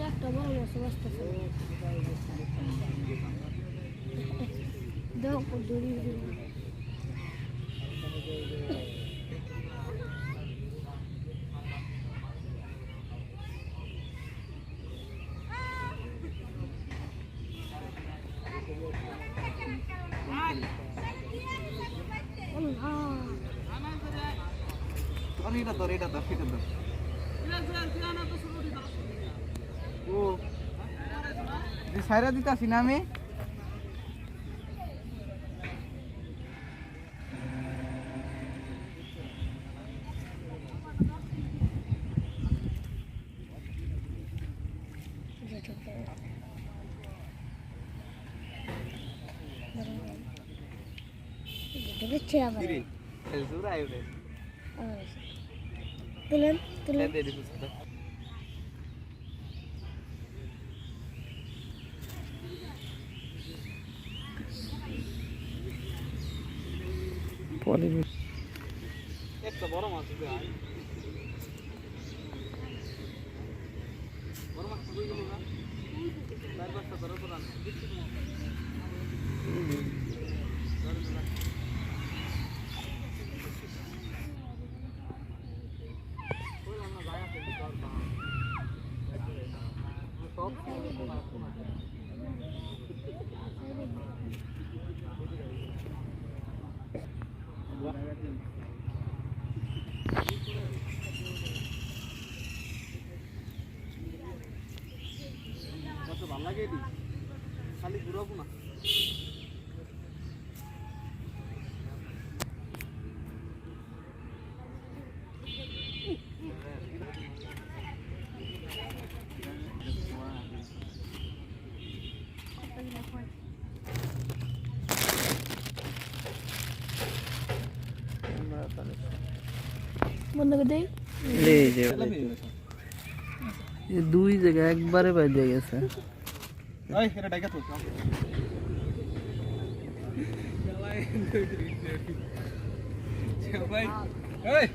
একটা বড় মাছ বসতেছে দেখো দড়ি সাইরা দিতাছি না আমি একটা বড় মাছ বড় মাছ কই গেল না চার পাঁচটা ধরে পড়ান ভাল লাগে খালি ঘুরাবো না বন্ধ করে দেই দুই জায়গায় একবারে বাইরে গেছে ওই এটা ডাইকা তো ভাই